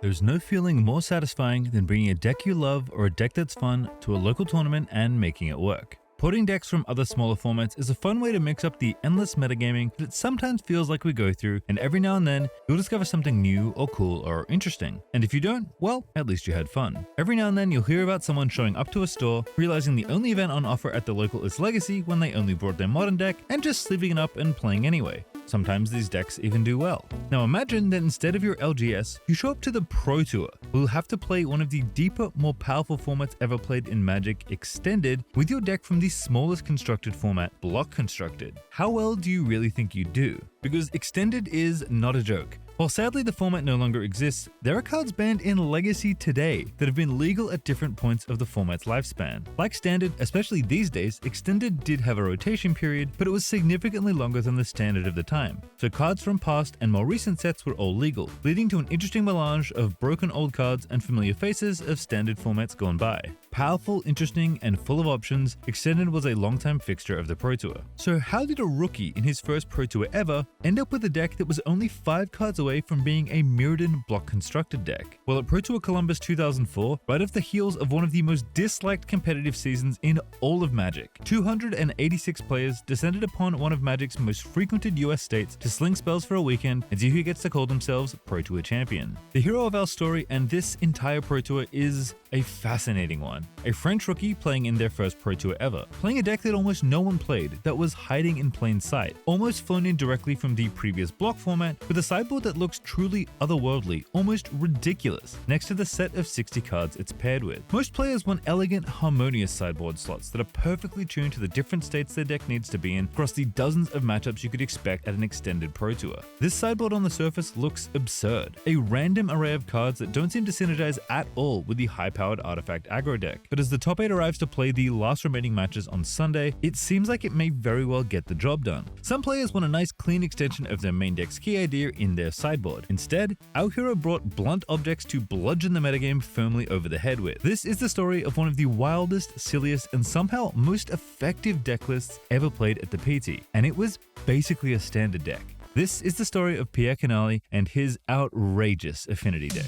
There's no feeling more satisfying than bringing a deck you love or a deck that's fun to a local tournament and making it work. Porting decks from other smaller formats is a fun way to mix up the endless metagaming that it sometimes feels like we go through, and every now and then you'll discover something new or cool or interesting. And if you don't, well, at least you had fun. Every now and then you'll hear about someone showing up to a store, realizing the only event on offer at the local is Legacy when they only brought their modern deck, and just sleeving it up and playing anyway. Sometimes these decks even do well. Now imagine that instead of your LGS, you show up to the Pro Tour, where you'll have to play one of the deeper, more powerful formats ever played in Magic, Extended, with your deck from the smallest constructed format, Block Constructed. How well do you really think you do? Because Extended is not a joke. While sadly the format no longer exists, there are cards banned in Legacy today that have been legal at different points of the format's lifespan. Like Standard, especially these days, Extended did have a rotation period, but it was significantly longer than the Standard of the time. So cards from past and more recent sets were all legal, leading to an interesting melange of broken old cards and familiar faces of Standard formats gone by. Powerful, interesting, and full of options, Extended was a long-time fixture of the Pro Tour. So how did a rookie in his first Pro Tour ever end up with a deck that was only 5 cards away from being a Mirrodin Block Constructed deck? Well, at Pro Tour Columbus 2004, right off the heels of one of the most disliked competitive seasons in all of Magic, 286 players descended upon one of Magic's most frequented US states to sling spells for a weekend and see who gets to call themselves Pro Tour champion. The hero of our story and this entire Pro Tour is a fascinating one. A French rookie playing in their first Pro Tour ever, playing a deck that almost no one played, that was hiding in plain sight, almost flown in directly from the previous block format, with a sideboard that looks truly otherworldly, almost ridiculous, next to the set of 60 cards it's paired with. Most players want elegant, harmonious sideboard slots that are perfectly tuned to the different states their deck needs to be in across the dozens of matchups you could expect at an extended Pro Tour. This sideboard on the surface looks absurd, a random array of cards that don't seem to synergize at all with the high-powered artifact aggro deck. But as the top 8 arrives to play the last remaining matches on Sunday, it seems like it may very well get the job done. Some players want a nice clean extension of their main deck's key idea in their sideboard. Instead, our hero brought blunt objects to bludgeon the metagame firmly over the head with. This is the story of one of the wildest, silliest, and somehow most effective deck lists ever played at the PT, and it was basically a standard deck. This is the story of Pierre Canali and his outrageous affinity deck.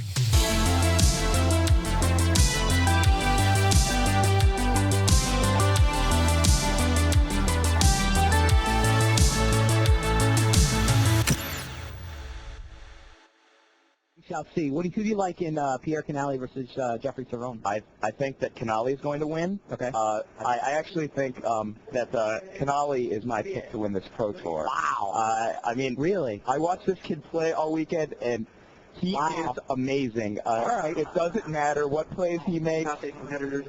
Shall see. Who do you like in Pierre Canali versus Jeffrey Cerrone? I think that Canali is going to win. Okay. I actually think that Canali is my pick to win this Pro Tour. Wow. I mean, really? I watched this kid play all weekend, and he is amazing. All right. It doesn't matter what plays he makes.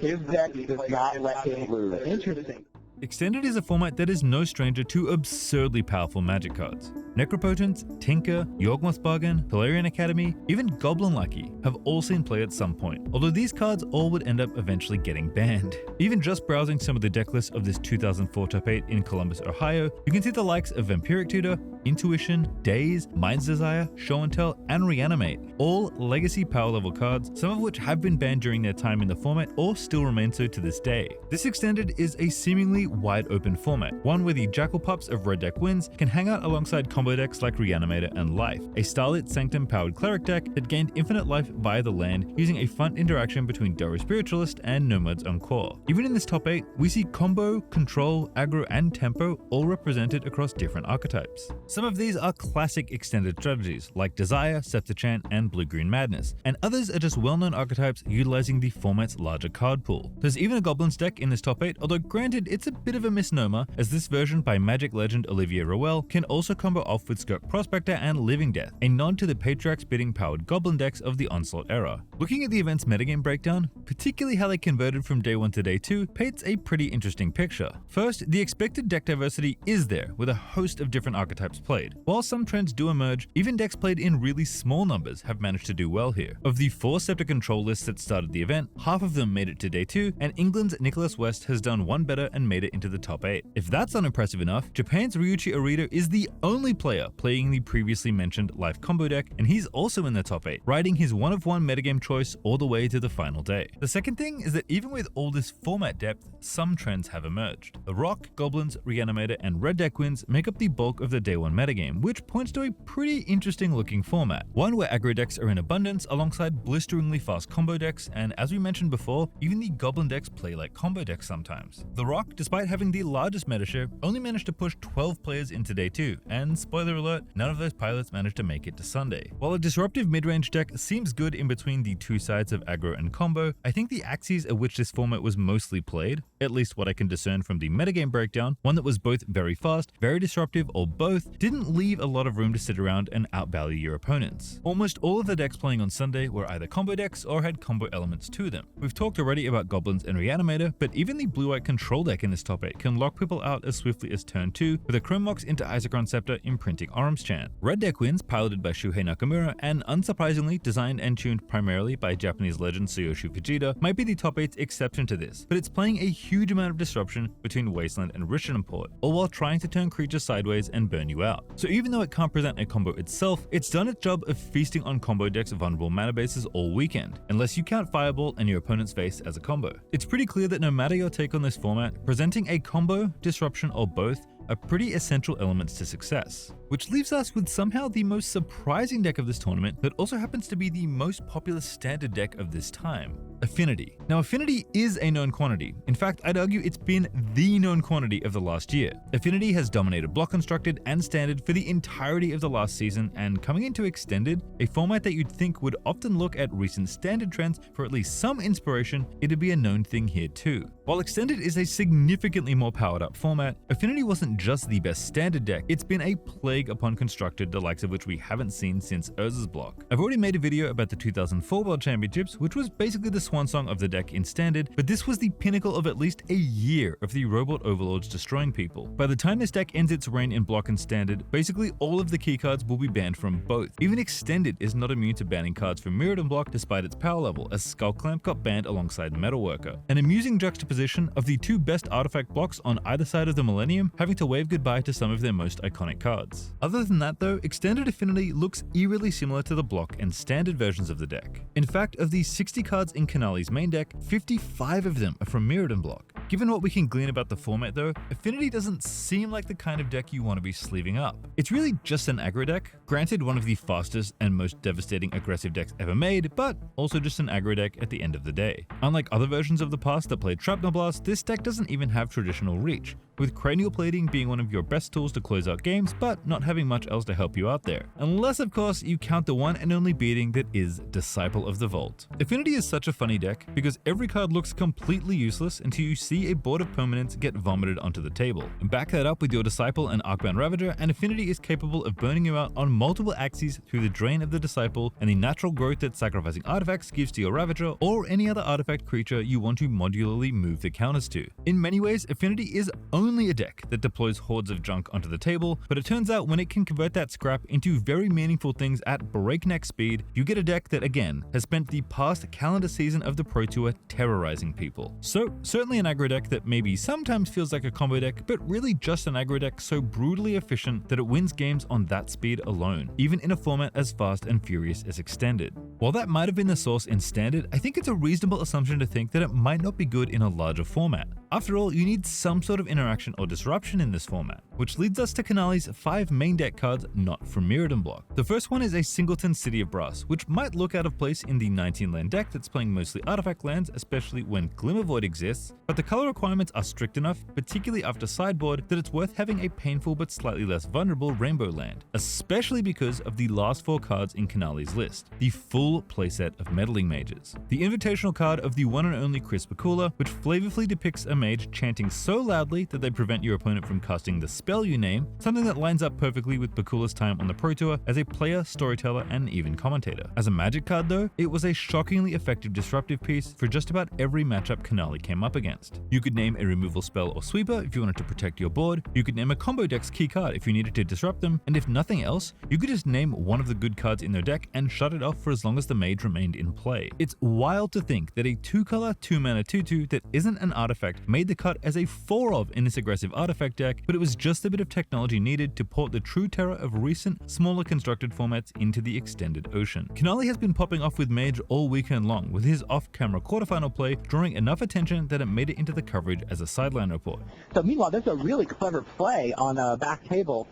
His deck does not let him lose. Interesting. Extended is a format that is no stranger to absurdly powerful Magic cards. Necropotence, Tinker, Yawgmoth Bargain, Tolarian Academy, even Goblin Lucky have all seen play at some point, although these cards all would end up eventually getting banned. Even just browsing some of the deck lists of this 2004 top 8 in Columbus, Ohio, you can see the likes of Vampiric Tutor, Intuition, Daze, Mind's Desire, Show and Tell, and Reanimate, all legacy power level cards, some of which have been banned during their time in the format or still remain so to this day. This Extended is a seemingly wide open format, one where the Jackal Pups of Red Deck Wins can hang out alongside combo decks like Reanimator and Life, a Starlit Sanctum powered cleric deck that gained infinite life via the land using a fun interaction between Doro Spiritualist and Nomad's Encore. Even in this top 8, we see combo, control, aggro, and tempo all represented across different archetypes. Some of these are classic extended strategies like Desire, Septichant, and Blue-Green Madness, and others are just well-known archetypes utilizing the format's larger card pool. There's even a Goblins deck in this top 8, although granted it's a bit of a misnomer, as this version by Magic legend Olivier Rowell can also combo off with Skirk Prospector and Living Death, a nod to the Patriarch's Bidding powered Goblin decks of the Onslaught era. Looking at the event's metagame breakdown, particularly how they converted from day 1 to day 2, paints a pretty interesting picture. First, the expected deck diversity is there, with a host of different archetypes played. While some trends do emerge, even decks played in really small numbers have managed to do well here. Of the 4 Scepter control lists that started the event, half of them made it to day 2, and England's Nicholas West has done one better and made it into the top 8. If that's unimpressive enough, Japan's Ryuichi Arita is the only player player playing the previously mentioned life combo deck, and he's also in the top 8, riding his one-of-one metagame choice all the way to the final day. The second thing is that even with all this format depth, some trends have emerged. The Rock, Goblins, Reanimator, and Red Deck wins make up the bulk of the day 1 metagame, which points to a pretty interesting looking format. One where aggro decks are in abundance alongside blisteringly fast combo decks, and as we mentioned before, even the Goblin decks play like combo decks sometimes. The Rock, despite having the largest meta share, only managed to push 12 players into day 2, and spoiler alert, none of those pilots managed to make it to Sunday. While a disruptive mid-range deck seems good in between the two sides of aggro and combo, I think the axes at which this format was mostly played, at least what I can discern from the metagame breakdown, one that was both very fast, very disruptive, or both, didn't leave a lot of room to sit around and outvalue your opponents. Almost all of the decks playing on Sunday were either combo decks or had combo elements to them. We've talked already about Goblins and Reanimator, but even the blue-white control deck in this top 8 can lock people out as swiftly as turn 2 with a Chrome Mox into Isochron Scepter imprinting Arms Chant. Red Deck wins, piloted by Shuhei Nakamura, and unsurprisingly designed and tuned primarily by Japanese legend Tsuyoshi Fujita, might be the top 8's exception to this, but it's playing a huge amount of disruption between Wasteland and Richland Port, all while trying to turn creatures sideways and burn you out. So even though it can't present a combo itself, it's done its job of feasting on combo decks' vulnerable mana bases all weekend, unless you count Fireball and your opponent's face as a combo. It's pretty clear that no matter your take on this format, presenting a combo, disruption, or both are pretty essential elements to success. Which leaves us with somehow the most surprising deck of this tournament that also happens to be the most popular standard deck of this time, Affinity. Now, Affinity is a known quantity. In fact, I'd argue it's been the known quantity of the last year. Affinity has dominated Block Constructed and Standard for the entirety of the last season, and coming into Extended, a format that you'd think would often look at recent Standard trends for at least some inspiration, it'd be a known thing here too. While Extended is a significantly more powered up format, Affinity wasn't just the best Standard deck, it's been a plague upon Constructed, the likes of which we haven't seen since Urza's Block. I've already made a video about the 2004 World Championships, which was basically the swan song of the deck in Standard, but this was the pinnacle of at least a year of the Robot Overlords destroying people. By the time this deck ends its reign in Block and Standard, basically all of the keycards will be banned from both. Even Extended is not immune to banning cards from Mirrodin Block despite its power level, as Skull Clamp got banned alongside Metalworker. An amusing juxtaposition of the two best artifact blocks on either side of the Millennium having to wave goodbye to some of their most iconic cards. Other than that though, Extended Affinity looks eerily similar to the Block and Standard versions of the deck. In fact, of the 60 cards in Canali's main deck, 55 of them are from Mirrodin Block. Given what we can glean about the format though, Affinity doesn't seem like the kind of deck you want to be sleeving up. It's really just an aggro deck, granted one of the fastest and most devastating aggressive decks ever made, but also just an aggro deck at the end of the day. Unlike other versions of the past that played Shrapnel Blast, this deck doesn't even have traditional reach, with cranial plating being one of your best tools to close out games, but not having much else to help you out there. Unless of course you count the one and only beating that is Disciple of the Vault. Affinity is such a funny deck because every card looks completely useless until you see a board of permanents get vomited onto the table. Back that up with your Disciple and Arcbound Ravager, and Affinity is capable of burning you out on multiple axes through the drain of the Disciple and the natural growth that sacrificing artifacts gives to your Ravager or any other artifact creature you want to modularly move the counters to. In many ways, Affinity is only a deck that deploys hordes of junk onto the table, but it turns out when it can convert that scrap into very meaningful things at breakneck speed, you get a deck that again has spent the past calendar season of the Pro Tour terrorizing people. So certainly an aggro deck that maybe sometimes feels like a combo deck, but really just an aggro deck so brutally efficient that it wins games on that speed alone, even in a format as fast and furious as Extended. While that might have been the source in Standard, I think it's a reasonable assumption to think that it might not be good in a larger format. After all, you need some sort of interaction or disruption in this format, which leads us to Canali's 5 main deck cards not from Mirrodin Block. The first one is a Singleton City of Brass, which might look out of place in the 19 land deck that's playing mostly artifact lands, especially when Glimmervoid exists, but the color requirements are strict enough, particularly after sideboard, that it's worth having a painful but slightly less vulnerable Rainbow land, especially because of the last 4 cards in Canali's list, the full playset of Meddling Mages. The invitational card of the one and only Chris Bakula, which flavorfully depicts a mage chanting so loudly that they prevent your opponent from casting the spell you name, something that lines up perfectly with Bakula's time on the Pro Tour as a player, storyteller, and even commentator. As a Magic card though, it was a shockingly effective disruptive piece for just about every matchup Canali came up against. You could name a removal spell or sweeper if you wanted to protect your board, you could name a combo deck's key card if you needed to disrupt them, and if nothing else, you could just name one of the good cards in their deck and shut it off for as long as the mage remained in play. It's wild to think that a 2-color, 2-mana 2/2 that isn't an artifact made the cut as a 4 in this aggressive artifact deck, but it was just a bit of technology needed to port the true terror of recent, smaller constructed formats into the extended ocean. Canali has been popping off with Mage all weekend long, with his off-camera quarterfinal play drawing enough attention that it made it into the coverage as a sideline report. So meanwhile, there's a really clever play on back table.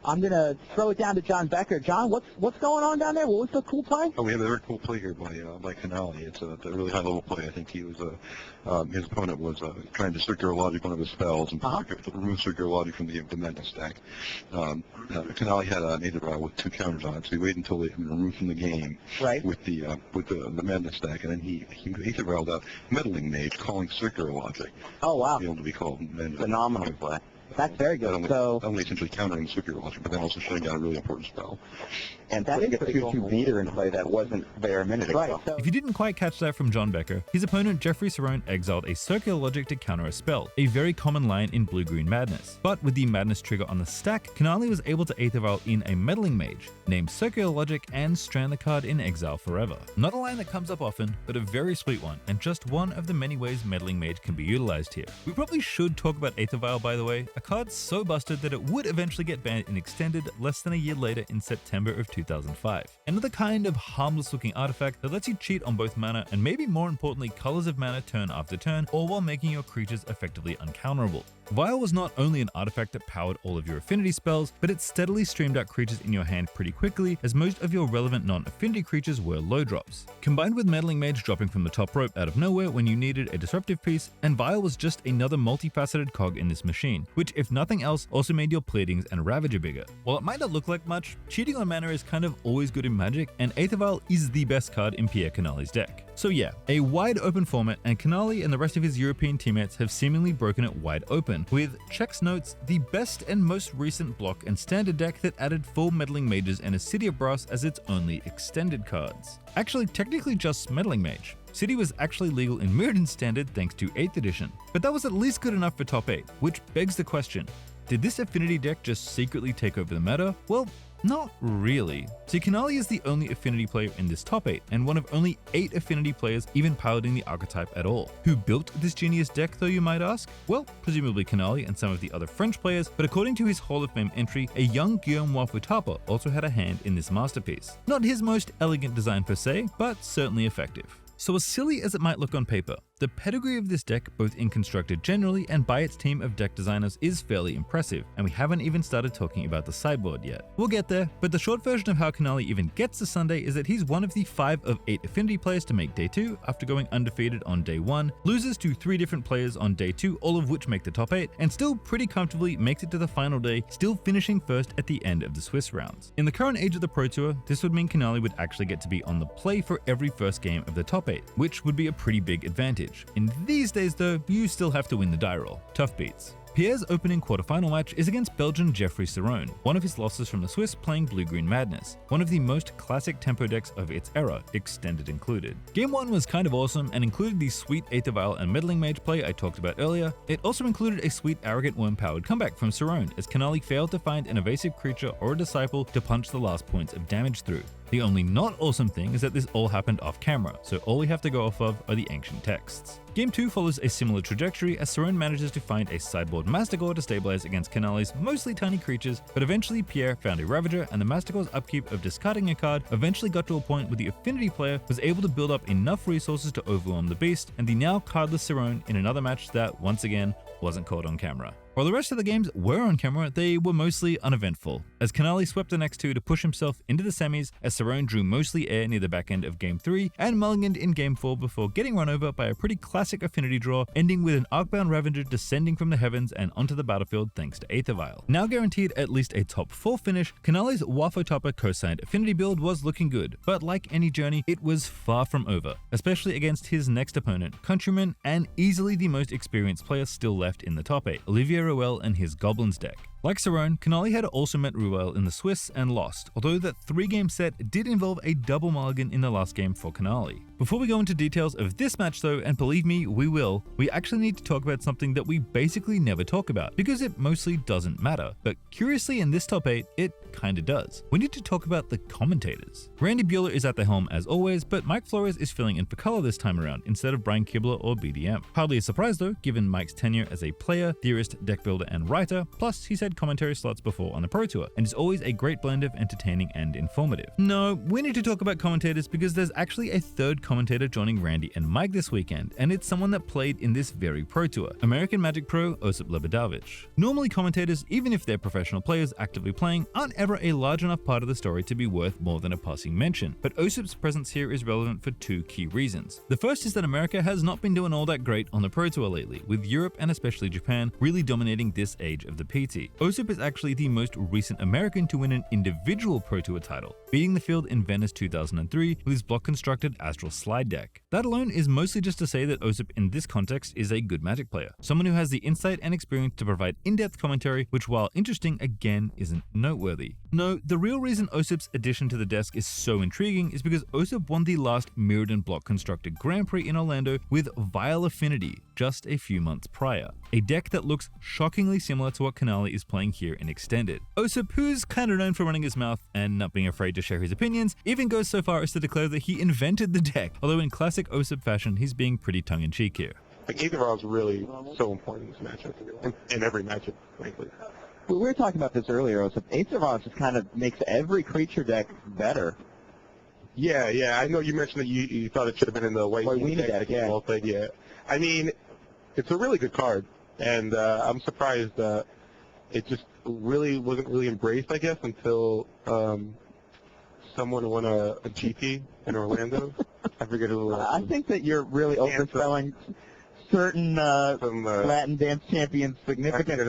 I'm going to throw it down to John Becker. John, what's going on down there? What was the cool play? Oh, we have a very cool play here by Canali. It's a really high-level play. I think he was his opponent was trying to circular logic one of his spells and remove circular logic from the Madness deck. Canali had an native route with 2 counters on it, so he waited until they had been removed from the game with the Madness deck, and then he native routed out Meddling Mage, calling circular logic. Oh wow! To be able to be called Madness. Phenomenal play. That's very good. Not only essentially countering circular logic, but then also shutting down a really important spell. And putting a 2/2 meter in play that wasn't there a minute ago. So If you didn't quite catch that from John Becker, his opponent Jeffrey Cerrone exiled a circular logic to counter a spell, a very common line in Blue-Green Madness. But with the Madness trigger on the stack, Canali was able to Aether Vial in a Meddling Mage, named Circular Logic, and strand the card in exile forever. Not a line that comes up often, but a very sweet one, and just one of the many ways Meddling Mage can be utilized here. We probably should talk about Aether Vial, by the way, a card so busted that it would eventually get banned in Extended less than a year later in September of 2005. Another kind of harmless looking artifact that lets you cheat on both mana and maybe more importantly colors of mana turn after turn, all while making your creatures effectively uncounterable. Vial was not only an artifact that powered all of your affinity spells, but it steadily streamed out creatures in your hand pretty quickly, as most of your relevant non-affinity creatures were low drops. Combined with Meddling Mage dropping from the top rope out of nowhere when you needed a disruptive piece, and Vial was just another multifaceted cog in this machine, which if nothing else also made your Pleadings and Ravager bigger. While it might not look like much, cheating on mana is kind of always good in Magic, and Aether Vial is the best card in Pierre Canali's deck. So yeah, a wide open format, and Canali and the rest of his European teammates have seemingly broken it wide open, with Chex Notes the best and most recent block and standard deck that added 4 Meddling Mages and a City of Brass as its only extended cards. Actually, technically just Meddling Mage. City was actually legal in Mirrodin Standard thanks to 8th edition, but that was at least good enough for top 8, which begs the question, did this affinity deck just secretly take over the meta? Well, not really. See, Canali is the only affinity player in this top 8, and one of only 8 affinity players even piloting the archetype at all. Who built this genius deck though, you might ask? Well, presumably Canali and some of the other French players, but according to his Hall of Fame entry, a young Guillaume Wafo-Tapa also had a hand in this masterpiece. Not his most elegant design per se, but certainly effective. So as silly as it might look on paper, the pedigree of this deck, both in constructed generally and by its team of deck designers, is fairly impressive, and we haven't even started talking about the sideboard yet. We'll get there, but the short version of how Canali even gets to Sunday is that he's one of the 5 of 8 affinity players to make day 2 after going undefeated on day 1, loses to 3 different players on day 2, all of which make the top 8, and still pretty comfortably makes it to the final day, still finishing first at the end of the Swiss rounds. In the current age of the Pro Tour, this would mean Canali would actually get to be on the play for every first game of the top 8, which would be a pretty big advantage. In these days though, you still have to win the die roll. Tough beats. Pierre's opening quarterfinal match is against Belgian Jeffrey Cerrone, one of his losses from the Swiss playing Blue-Green Madness, one of the most classic tempo decks of its era, extended included. Game 1 was kind of awesome and included the sweet Aether Vial and Meddling Mage play I talked about earlier. It also included a sweet Arrogant Worm powered comeback from Cerrone, as Canali failed to find an evasive creature or a disciple to punch the last points of damage through. The only not awesome thing is that this all happened off camera, so all we have to go off of are the ancient texts. Game 2 follows a similar trajectory as Cerrone manages to find a sideboard Mastigore to stabilize against Canali's mostly tiny creatures, but eventually Pierre found a Ravager, and the Mastigore's upkeep of discarding a card eventually got to a point where the affinity player was able to build up enough resources to overwhelm the beast, and the now cardless Cerrone in another match that, once again, wasn't caught on camera. While the rest of the games were on camera, they were mostly uneventful, as Canali swept the next 2 to push himself into the semis, as Cerrone drew mostly air near the back end of Game 3, and mulliganed in Game 4 before getting run over by a pretty classic affinity draw, ending with an Arcbound Ravager descending from the heavens and onto the battlefield thanks to Aether Vial. Now guaranteed at least a top 4 finish, Canali's Wafo-Tapa co-signed affinity build was looking good, but like any journey, it was far from over, especially against his next opponent, countryman, and easily the most experienced player still left in the top 8, Olivier Rouel and his Goblins deck. Like Cerrone, Canali had also met Rouel in the Swiss and lost, although that 3-game set did involve a double mulligan in the last game for Canali. Before we go into details of this match though, and believe me, we will, we actually need to talk about something that we basically never talk about, because it mostly doesn't matter. But curiously in this top 8, it kinda does. We need to talk about the commentators. Randy Bueller is at the helm as always, but Mike Flores is filling in for color this time around instead of Brian Kibler or BDM. Hardly a surprise though, given Mike's tenure as a player, theorist, deck builder, and writer, plus he's had commentary slots before on the Pro Tour, and is always a great blend of entertaining and informative. No, we need to talk about commentators because there's actually a third commentator joining Randy and Mike this weekend, and it's someone that played in this very Pro Tour, American Magic Pro Osip Lebedavich. Normally commentators, even if they're professional players actively playing, aren't ever a large enough part of the story to be worth more than a passing mention, but Osip's presence here is relevant for two key reasons. The first is that America has not been doing all that great on the Pro Tour lately, with Europe and especially Japan really dominating this age of the PT. Osip is actually the most recent American to win an individual Pro Tour title, beating the field in Venice 2003 with his block-constructed Astral Slide deck. That alone is mostly just to say that Osip in this context is a good Magic player, someone who has the insight and experience to provide in-depth commentary, which while interesting, again isn't noteworthy. No, the real reason Osip's addition to the desk is so intriguing is because Osip won the last Mirrodin Block constructed Grand Prix in Orlando with Vile Affinity just a few months prior, a deck that looks shockingly similar to what Canali is playing here in Extended. Osip, who's kind of known for running his mouth and not being afraid to share his opinions, even goes so far as to declare that he invented the deck, although in classic Osip fashion, he's being pretty tongue-in-cheek here. Like, Aether is really so important in this matchup, in every matchup, frankly. We were talking about this earlier, Osip. Aether just kind of makes every creature deck better. Yeah, I know you mentioned that you thought it should have been in the white weenie deck, yeah. Well played, yeah. I mean, it's a really good card, and I'm surprised it just wasn't really embraced, I guess, until someone won a GP in Orlando. I forget who it was. I think that you're really overselling certain Latin dance champions significant.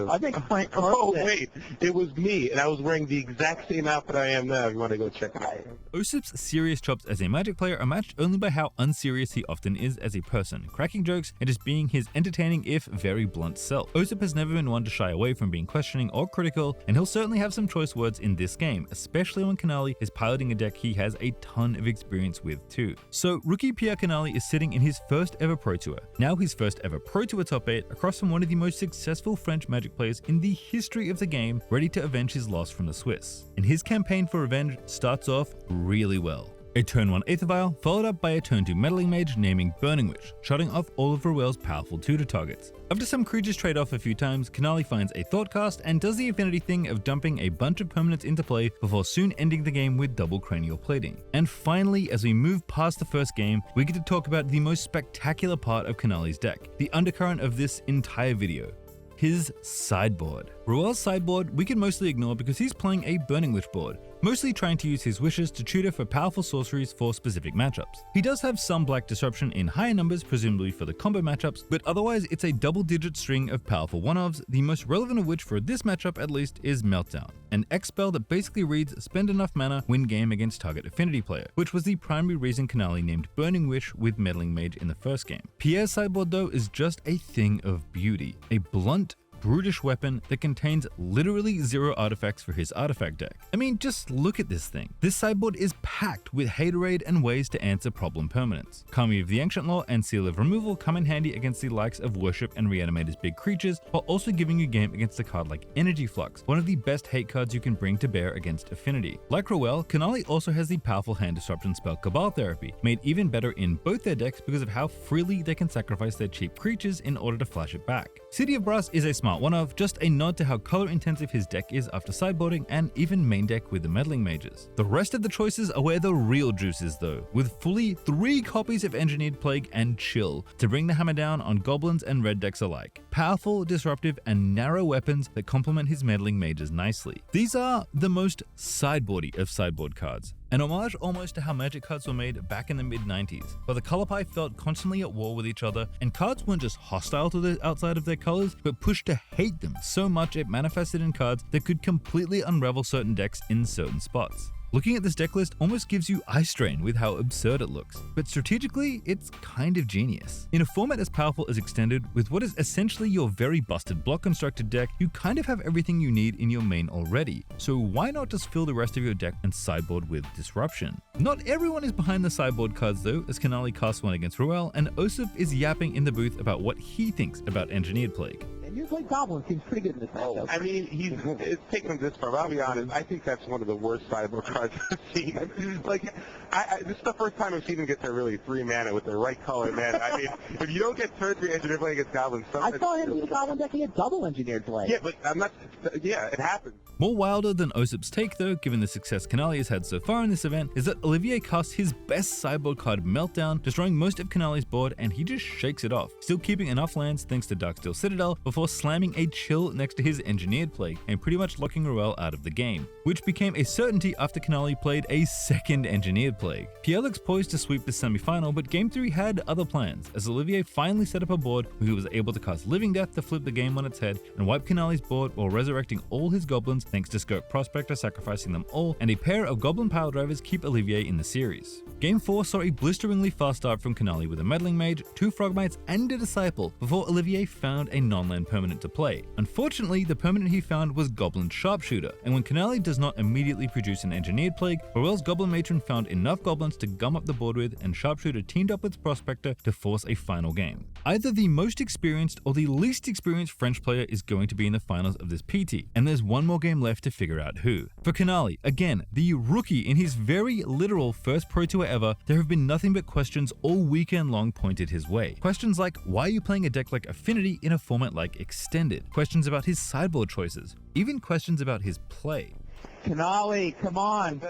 I think Frank Carlson. Oh, wait. It was me, and I was wearing the exact same outfit I am now. You want to go check it out. Osip's serious chops as a Magic player are matched only by how unserious he often is as a person, cracking jokes and just being his entertaining if very blunt self. Osip has never been one to shy away from being questioning or critical, and he'll certainly have some choice words in this game, especially when Canali is piloting a deck he has a ton of experience with too. So rookie Pierre Canali is sitting in his first ever Pro Tour, now his first ever Pro Tour top 8, across from one of the most successful French Magic players in the history of the game, ready to avenge his loss from the Swiss. And his campaign for revenge starts off really well. A turn 1 Aether Vial, followed up by a turn 2 Meddling Mage naming Burning Wish, shutting off all of Ruel's powerful tutor targets. After some creatures trade off a few times, Canali finds a Thoughtcast and does the Affinity thing of dumping a bunch of permanents into play before soon ending the game with double Cranial Plating. And finally, as we move past the first game, we get to talk about the most spectacular part of Canali's deck, the undercurrent of this entire video. His sideboard. Ruel's sideboard we can mostly ignore because he's playing a Burning Wish board, mostly trying to use his wishes to tutor for powerful sorceries for specific matchups. He does have some black disruption in higher numbers, presumably for the combo matchups, but otherwise it's a double-digit string of powerful one-ofs, the most relevant of which for this matchup at least is Meltdown, an X spell that basically reads spend enough mana, win game against target affinity player, which was the primary reason Canali named Burning Wish with Meddling Mage in the first game. Pierre's sideboard though is just a thing of beauty, a blunt, brutish weapon that contains literally 0 artifacts for his artifact deck. I mean, just look at this thing. This sideboard is packed with Haterade and ways to answer problem permanents. Kami of the Ancient Law and Seal of Removal come in handy against the likes of Worship and Reanimator's big creatures, while also giving you game against a card like Energy Flux, one of the best hate cards you can bring to bear against Affinity. Like Ruel, Canali also has the powerful hand disruption spell Cabal Therapy, made even better in both their decks because of how freely they can sacrifice their cheap creatures in order to flash it back. City of Brass is a smart one-of, just a nod to how color intensive his deck is after sideboarding, and even main deck with the Meddling Mages. The rest of the choices are where the real juice is though, with fully 3 copies of Engineered Plague and Chill to bring the hammer down on goblins and red decks alike. Powerful, disruptive, and narrow weapons that complement his Meddling Mages nicely. These are the most sideboardy of sideboard cards. An homage almost to how Magic cards were made back in the mid-90s, where the color pie felt constantly at war with each other, and cards weren't just hostile to the outside of their colors, but pushed to hate them so much it manifested in cards that could completely unravel certain decks in certain spots. Looking at this deck list almost gives you eye strain with how absurd it looks, but strategically, it's kind of genius. In a format as powerful as Extended, with what is essentially your very busted block constructed deck, you kind of have everything you need in your main already, so why not just fill the rest of your deck and sideboard with Disruption? Not everyone is behind the sideboard cards though, as Canali casts one against Ruel, and Osip is yapping in the booth about what he thinks about Engineered Plague. Engineered Plague Goblin seems pretty good in this matchup. I mean, it's taken him this far, but I'll be honest, I think that's one of the worst sideboard cards I've seen. Like, this is the first time I've seen him get to really 3 mana with the right color, man. I mean, if you don't get turn 3 Engineered Plague against Goblins, I saw him in the Goblin deck, he had double Engineered Plague. Yeah, but I'm not, yeah, it happens. More wilder than Osip's take though, given the success Canali has had so far in this event, is that Olivier casts his best sideboard card Meltdown, destroying most of Canali's board, and he just shakes it off, still keeping enough lands thanks to Darksteel Citadel before slamming a chill next to his Engineered Plague and pretty much locking Ruel out of the game, which became a certainty after Canali played a second Engineered Plague. Pierre looks poised to sweep the semi-final, but Game 3 had other plans, as Olivier finally set up a board where he was able to cast Living Death to flip the game on its head and wipe Canali's board while resurrecting all his goblins thanks to Skirk Prospector sacrificing them all, and a pair of Goblin Power Drivers keep Olivier in the series. Game 4 saw a blisteringly fast start from Canali with a Meddling Mage, 2 Frogmites, and a Disciple before Olivier found a non-land permanent to play. Unfortunately, the permanent he found was Goblin Sharpshooter, and when Canali does not immediately produce an Engineered Plague, Ruel's Goblin Matron found enough goblins to gum up the board with, and Sharpshooter teamed up with Prospector to force a final game. Either the most experienced or the least experienced French player is going to be in the finals of this PT, and there's one more game left to figure out who. For Canali, again, the rookie in his very literal first Pro Tour ever, there have been nothing but questions all weekend long pointed his way. Questions like, why are you playing a deck like Affinity in a format like Extended? Questions about his sideboard choices, even questions about his play. Canali, come on.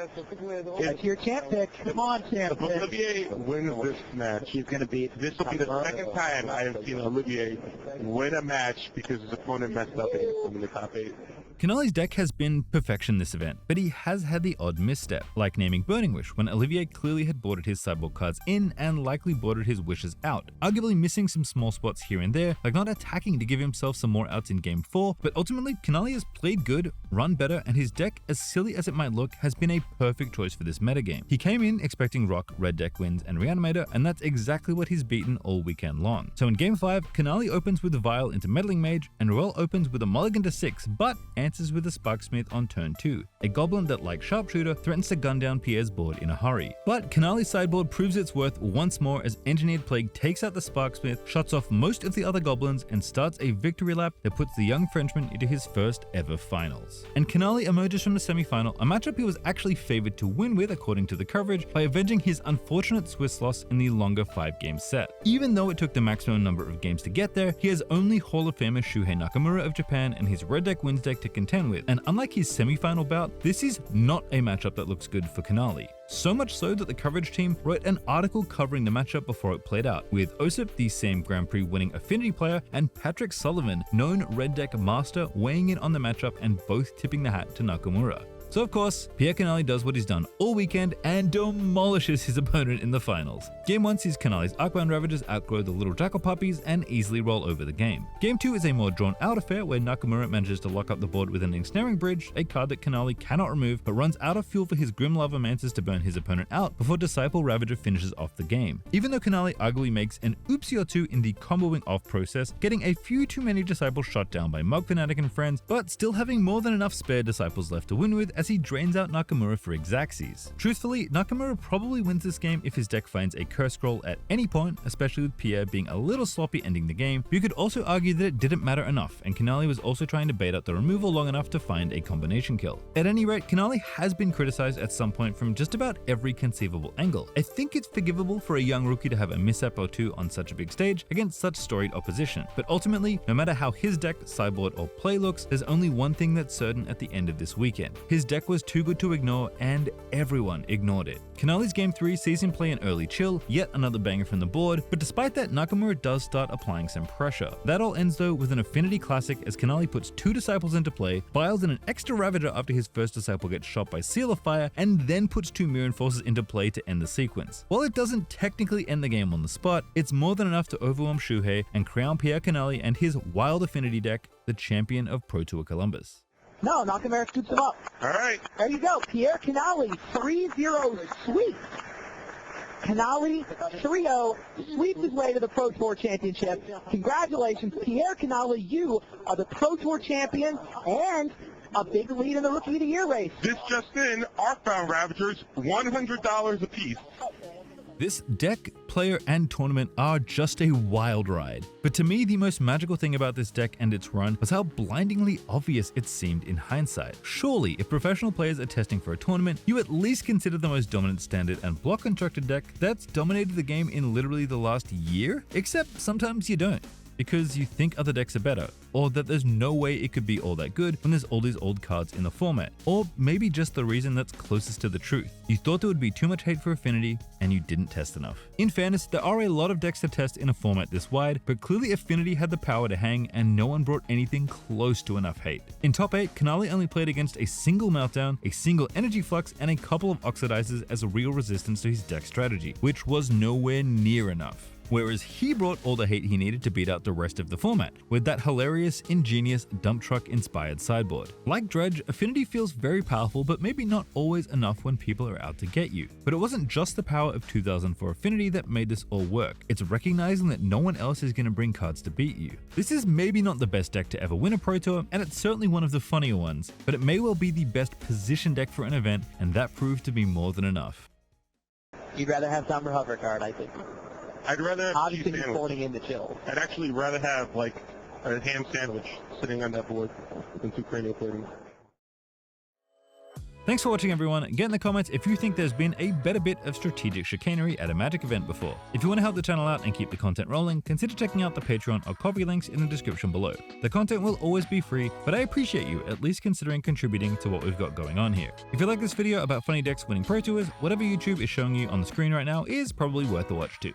It's your champ pick. Come on, champ pick. Olivier wins this match. He's going to beat. This will be the second time I have seen Olivier win a match because his opponent messed up against him in the top 8. Canali's deck has been perfection this event, but he has had the odd misstep, like naming Burning Wish when Olivier clearly had boarded his sideboard cards in and likely boarded his wishes out, arguably missing some small spots here and there, like not attacking to give himself some more outs in Game 4, but ultimately Canali has played good, run better, and his deck, as silly as it might look, has been a perfect choice for this metagame. He came in expecting Rock, Red Deck Wins, and Reanimator, and that's exactly what he's beaten all weekend long. So in Game 5, Canali opens with a Vial into Meddling Mage, and Ruel opens with a Mulligan to 6, but answers with a Sparksmith on turn 2, a goblin that, like Sharpshooter, threatens to gun down Pierre's board in a hurry. But Canali's sideboard proves its worth once more as Engineered Plague takes out the Sparksmith, shuts off most of the other goblins, and starts a victory lap that puts the young Frenchman into his first ever finals. And Canali emerges from the semi-final, a matchup he was actually favored to win with according to the coverage, by avenging his unfortunate Swiss loss in the longer 5-game set. Even though it took the maximum number of games to get there, he has only Hall of Famer Shuhei Nakamura of Japan and his Red Deck Wins deck to contend with, and unlike his semi-final bout, this is not a matchup that looks good for Canali. So much so that the coverage team wrote an article covering the matchup before it played out, with Osip, the same Grand Prix winning Affinity player, and Patrick Sullivan, known Red Deck master, weighing in on the matchup and both tipping the hat to Nakamura. So of course, Pierre Canali does what he's done all weekend and demolishes his opponent in the finals. Game 1 sees Canali's Arcbound Ravagers outgrow the Little Jackal Puppies and easily roll over the game. Game 2 is a more drawn out affair where Nakamura manages to lock up the board with an Ensnaring Bridge, a card that Canali cannot remove, but runs out of fuel for his Grim Lava Mantis to burn his opponent out before Disciple Ravager finishes off the game. Even though Canali arguably makes an oopsie or two in the comboing off process, getting a few too many Disciples shot down by Mug Fanatic and friends, but still having more than enough spare Disciples left to win with as he drains out Nakamura for Xaxes. Truthfully, Nakamura probably wins this game if his deck finds a Curse Scroll at any point, especially with Pierre being a little sloppy ending the game, but you could also argue that it didn't matter enough, and Canali was also trying to bait out the removal long enough to find a combination kill. At any rate, Canali has been criticized at some point from just about every conceivable angle. I think it's forgivable for a young rookie to have a mishap or two on such a big stage against such storied opposition, but ultimately, no matter how his deck, sideboard, or play looks, there's only one thing that's certain at the end of this weekend. His deck was too good to ignore, and everyone ignored it. Canali's Game 3 sees him play an early chill, yet another banger from the board, but despite that, Nakamura does start applying some pressure. That all ends though with an Affinity Classic as Canali puts 2 Disciples into play, files in an extra Ravager after his first Disciple gets shot by Seal of Fire, and then puts 2 Mirrodin Forces into play to end the sequence. While it doesn't technically end the game on the spot, it's more than enough to overwhelm Shuhei and crown Pierre Canali and his wild Affinity deck the champion of Pro Tour Columbus. No, Nakamura scoops him up. All right. There you go. Pierre Canali, 3-0 sweep. Canali, 3-0, sweeps his way to the Pro Tour Championship. Congratulations, Pierre Canali. You are the Pro Tour champion and a big lead in the Rookie of the Year race. This just in, Arcbound Ravagers, $100 a piece. This deck, player, and tournament are just a wild ride. But to me, the most magical thing about this deck and its run was how blindingly obvious it seemed in hindsight. Surely, if professional players are testing for a tournament, you at least consider the most dominant standard and block constructed deck that's dominated the game in literally the last year? Except sometimes you don't, because you think other decks are better, or that there's no way it could be all that good when there's all these old cards in the format, or maybe just the reason that's closest to the truth. You thought there would be too much hate for Affinity, and you didn't test enough. In fairness, there are a lot of decks to test in a format this wide, but clearly Affinity had the power to hang, and no one brought anything close to enough hate. In top 8, Canali only played against a single Meltdown, a single Energy Flux, and a couple of Oxidizers as a real resistance to his deck strategy, which was nowhere near enough. Whereas he brought all the hate he needed to beat out the rest of the format, with that hilarious, ingenious, dump truck inspired sideboard. Like Dredge, Affinity feels very powerful, but maybe not always enough when people are out to get you. But it wasn't just the power of 2004 Affinity that made this all work, it's recognizing that no one else is going to bring cards to beat you. This is maybe not the best deck to ever win a Pro Tour, and it's certainly one of the funnier ones, but it may well be the best position deck for an event, and that proved to be more than enough. You'd rather have Summer Hover card, I think. I'd rather have Obviously, cheese he's sandwich. folding in the chill. I'd actually rather have, like, a ham sandwich sitting on that board than 2 cranial plating. Thanks for watching, everyone. Get in the comments if you think there's been a better bit of strategic chicanery at a Magic event before. If you want to help the channel out and keep the content rolling, consider checking out the Patreon or Ko-fi links in the description below. The content will always be free, but I appreciate you at least considering contributing to what we've got going on here. If you like this video about funny decks winning Pro Tours, whatever YouTube is showing you on the screen right now is probably worth a watch too.